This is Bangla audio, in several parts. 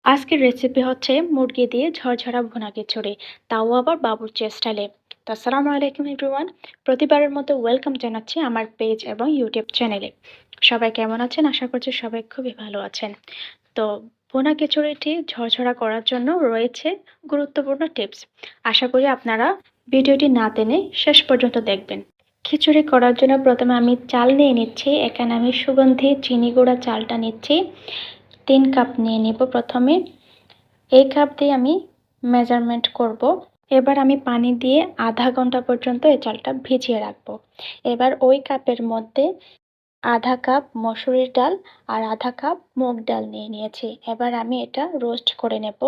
আজকের রেসিপি হচ্ছে মুরগি দিয়ে ঝরঝরা ভুনা খিচুড়ি, তাও আবার বাবুর্চি স্টাইলে। তো আসসালামু আলাইকুম এভরিওয়ান। প্রতিবারের মতো ওয়েলকাম জানাচ্ছি আমার পেজ এবং ইউটিউব চ্যানেলে। সবাই কেমন আছেন? আশা করছি সবাই খুবই ভালো আছেন। তো ভুনা খিচুড়িটি ঝরঝরা করার জন্য রয়েছে গুরুত্বপূর্ণ টিপস। আশা করি আপনারা ভিডিওটি না টেনে শেষ পর্যন্ত দেখবেন। খিচুড়ি করার জন্য প্রথমে আমি চাল নিয়ে নিচ্ছি। এখানে আমি সুগন্ধি চিনি গুঁড়া চালটা নিচ্ছি। 3 কাপ নিয়ে নিব প্রথমে। এই কাপ দিয়ে আমি মেজারমেন্ট করব। এবার আমি পানি দিয়ে আধা ঘন্টা পর্যন্ত এই চালটা ভিজিয়ে রাখবো। এবার ওই কাপের মধ্যে আধা কাপ মসুরির ডাল আর আধা কাপ মুগ ডাল নিয়ে নিয়েছি। এবার আমি এটা রোস্ট করে নেব।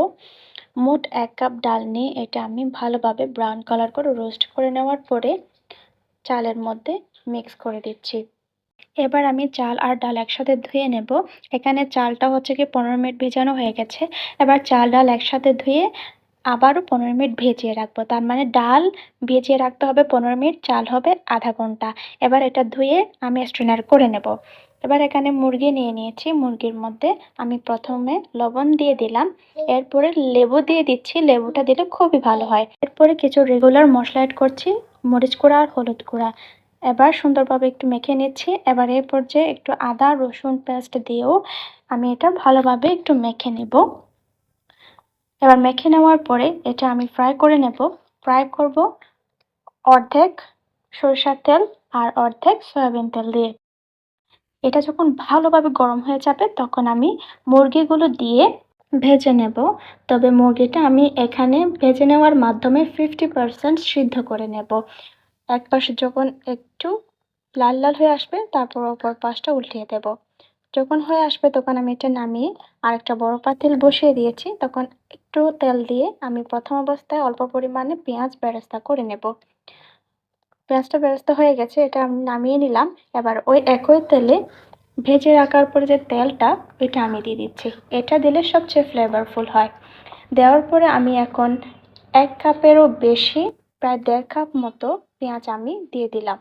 মোট 1 কাপ ডাল নিয়ে এটা আমি ভালোভাবে ব্রাউন কালার করে রোস্ট করে নেওয়ার পরে চালের মধ্যে মিক্স করে দিচ্ছি। এবার আমি চাল আর ডাল একসাথে ধুয়ে নেব। এখানে চালটা হচ্ছে কি 15 মিনিট ভেজানো হয়ে গেছে। এবার চাল ডাল একসাথে ধুয়ে আবারও 15 মিনিট ভিজিয়ে রাখবো। তার মানে ডাল ভিজিয়ে রাখতে হবে 15 মিনিট, চাল হবে আধা ঘন্টা। এবার এটা ধুয়ে আমি স্ট্রেনার করে নেব। এবার এখানে মুরগি নিয়ে নিয়েছি। মুরগির মধ্যে আমি প্রথমে লবণ দিয়ে দিলাম, এরপরে লেবু দিয়ে দিচ্ছি। লেবুটা দিলে খুবই ভালো হয়। এরপরে কিছু রেগুলার মশলা অ্যাড করছি, মরিচ গুঁড়া আর হলুদ গুঁড়া। এবার সুন্দরভাবে একটু মেখে নিচ্ছি। এবার এই পর্যায়ে একটু আদা রসুন পেস্ট দিয়েও আমি এটা ভালোভাবে একটু মেখে নেব। এবার মেখে নেওয়ার পরে এটা আমি ফ্রাই করে নেব। ফ্রাই করব অর্ধেক সরিষার তেল আর অর্ধেক সয়াবিন তেল দিয়ে। এটা যখন ভালোভাবে গরম হয়ে যাবে তখন আমি মুরগিগুলো দিয়ে ভেজে নেব। তবে মুরগিটা আমি এখানে ভেজে নেওয়ার মাধ্যমে 50% সিদ্ধ করে নেব। এক পাশে যখন একটু লাল লাল হয়ে আসবে তারপর অপর পাশটা উল্টিয়ে দেব। যখন হয়ে আসবে তখন আমি এটা নামিয়ে আরেকটা বড় পাতিল বসিয়ে দিয়েছি। তখন একটু তেল দিয়ে আমি প্রথম অবস্থায় অল্প পরিমাণে পেঁয়াজ বেরেস্তা করে নেব। পেঁয়াজটা বেরেস্তা হয়ে গেছে, এটা আমি নামিয়ে নিলাম। এবার ওই একই তেলে ভেজে রাখার পরে যে তেলটা ওইটা আমি দিয়ে দিচ্ছি। এটা দিলে সবচেয়ে ফ্লেভারফুল হয়। দেওয়ার পরে আমি এখন 1 কাপেরও বেশি, প্রায় 1.5 কাপ মতো পেঁয়াজ আমি দিয়ে দিলাম।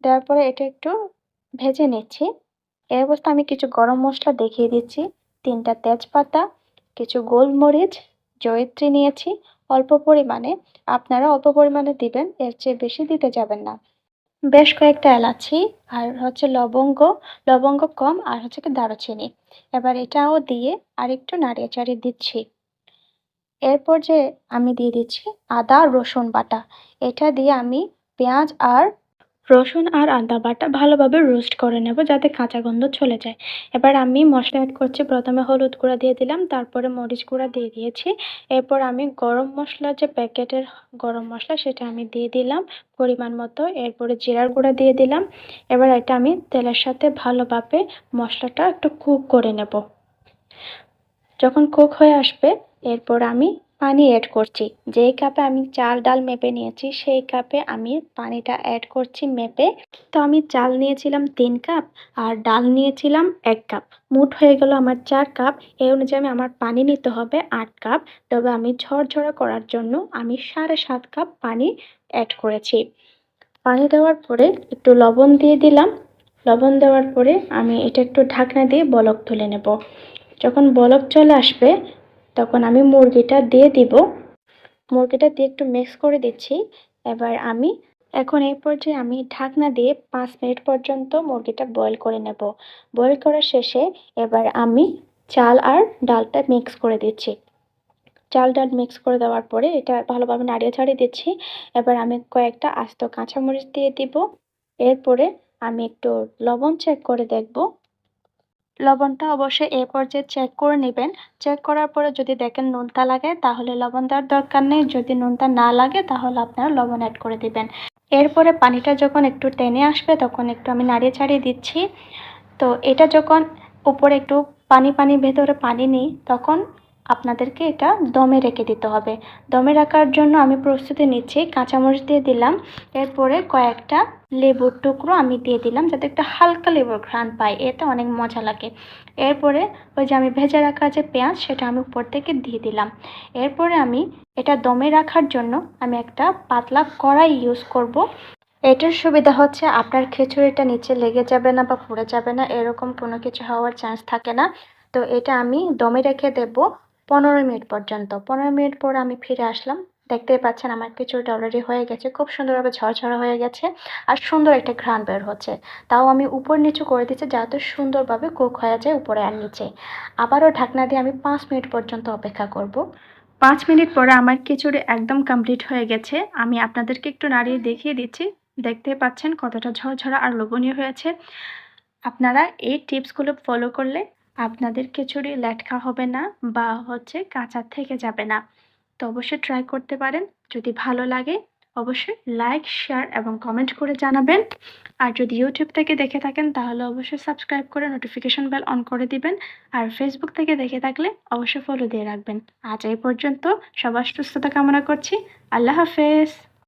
দেওয়ার পরে এটা একটু ভেজে নিচ্ছি। এই অবস্থায় আমি কিছু গরম মশলা দেখিয়ে দিচ্ছি। 3টা তেজপাতা, কিছু গোলমরিচ, জয়িত্রী নিয়েছি অল্প পরিমাণে। আপনারা অল্প পরিমাণে দিবেন, এর চেয়ে বেশি দিতে যাবেন না। বেশ কয়েকটা এলাচি আর হচ্ছে লবঙ্গ, লবঙ্গ কম আর হচ্ছে কি দারুচিনি। এবার এটাও দিয়ে আরেকটু নাড়িয়ে চাড়িয়ে দিচ্ছি। এরপর যে আমি দিয়ে দিচ্ছি আদা রসুন বাটা। এটা দিয়ে আমি পেঁয়াজ আর রসুন আর আদা বাটা ভালোভাবে রোস্ট করে নেব যাতে কাঁচা গন্ধ চলে যায়। এবার আমি মশলা অ্যাড করছি। প্রথমে হলুদ গুঁড়া দিয়ে দিলাম, তারপরে মরিচ গুঁড়া দিয়ে দিয়েছি। এরপর আমি গরম মশলা, যে প্যাকেটের গরম মশলা, সেটা আমি দিয়ে দিলাম পরিমাণ মতো। এরপরে জিরার গুঁড়া দিয়ে দিলাম। এবার এটা আমি তেলের সাথে ভালোভাবে মশলাটা একটু কুক করে নেব। যখন কুক হয়ে আসবে এরপর আমি পানি অ্যাড করছি। যেই কাপে আমি চাল ডাল মেপে নিয়েছি সেই কাপে আমি পানিটা অ্যাড করছি মেপে। তো আমি চাল নিয়েছিলাম 3 কাপ আর ডাল নিয়েছিলাম 1 কাপ। মোট হয়ে গেল আমার 4 কাপ। এই অনুযায়ী আমার পানি নিতে হবে 8 কাপ। তবে আমি ঝরঝরা করার জন্য আমি 7.5 কাপ পানি অ্যাড করেছি। পানি দেওয়ার পরে একটু লবণ দিয়ে দিলাম। লবণ দেওয়ার পরে আমি এটা একটু ঢাকনা দিয়ে বলক তুলে নেব। যখন বলক চলে আসবে তখন আমি মুরগিটা দিয়ে দিব। মুরগিটা দিয়ে একটু মিক্স করে দিচ্ছি। এবার আমি এখন এই পর্যায়ে আমি ঢাকনা দিয়ে 5 মিনিট পর্যন্ত মুরগিটা বয়েল করে নেব। বয়েল করার শেষে এবার আমি চাল আর ডালটা মিক্স করে দিচ্ছি। চাল ডাল মিক্স করে দেওয়ার পরে এটা ভালোভাবে নাড়িয়ে ছাড়িয়ে দিচ্ছি। এবার আমি কয়েকটা আস্ত কাঁচামরিচ দিয়ে দিব। এরপরে আমি একটু লবণ চেক করে দেখব। লবণটা অবশ্যই এ পর্যায়ে চেক করে নেবেন। চেক করার পরে যদি দেখেন নোনতা লাগে তাহলে লবণ দেওয়ার দরকার নেই। যদি নোনতা না লাগে তাহলে আপনারা লবণ অ্যাড করে দিবেন। এরপরে পানিটা যখন একটু টেনে আসবে তখন একটু আমি নাড়িয়ে ছাড়িয়ে দিচ্ছি। তো এটা যখন উপরে একটু পানি পানি ভেতরে পানি নেই তখন আপনাদেরকে এটা দমে রেখে দিতে হবে। দমে রাখার জন্য আমি প্রস্তুতি নিচ্ছি। কাঁচামরিচ দিয়ে দিলাম, এরপরে কয়েকটা লেবুর টুকরো আমি দিয়ে দিলাম যাতে একটা হালকা লেবুর ঘ্রাণ পাই, এতে অনেক মজা লাগে। এরপরে ওই যে আমি ভেজে রাখা যে পেঁয়াজ সেটা আমি উপর থেকে দিয়ে দিলাম। এরপরে আমি এটা দমে রাখার জন্য আমি একটা পাতলা কড়াই ইউজ করব। এটার সুবিধা হচ্ছে আপনার খিচুড়িটা নিচে লেগে যাবে না বা পুড়ে যাবে না, এরকম কোনো কিছু হওয়ার চান্স থাকে না। তো এটা আমি দমে রেখে দেব 15 মিনিট পর্যন্ত। 15 মিনিট পর আমি ফিরে আসলাম। দেখতেই পাচ্ছেন আমার খিচুড়িটা অলরেডি হয়ে গেছে। খুব সুন্দরভাবে ঝরঝরা হয়ে গেছে আর সুন্দর একটা ঘ্রাণ বের হচ্ছে। তাও আমি উপর নিচু করে দিচ্ছি যাতে সুন্দরভাবে কুক হয়ে যায় উপরে আর নিচে। আবারও ঢাকনা দিয়ে আমি 5 মিনিট পর্যন্ত অপেক্ষা করব। 5 মিনিট পরে আমার খিচুড়ি একদম কমপ্লিট হয়ে গেছে। আমি আপনাদেরকে একটু নাড়িয়ে দেখিয়ে দিচ্ছি। দেখতেই পাচ্ছেন কতটা ঝরঝরা আর লোভনীয় হয়েছে। আপনারা এই টিপসগুলো ফলো করলে আপনাদের খিচুড়ি লেটকা হবে না বা কাঁচা থেকে যাবে না। তো অবশ্যই ট্রাই করতে পারেন। যদি ভালো লাগে অবশ্যই লাইক, শেয়ার এবং কমেন্ট করে জানাবেন। আর যদি ইউটিউব থেকে দেখে থাকেন তাহলে অবশ্যই সাবস্ক্রাইব করে নোটিফিকেশন বেল অন করে দিবেন। আর ফেসবুক থেকে দেখে থাকলে অবশ্যই ফলো দিয়ে রাখবেন। আজ এই পর্যন্ত, সবার সুস্থতা কামনা করছি। আল্লাহ হাফেজ।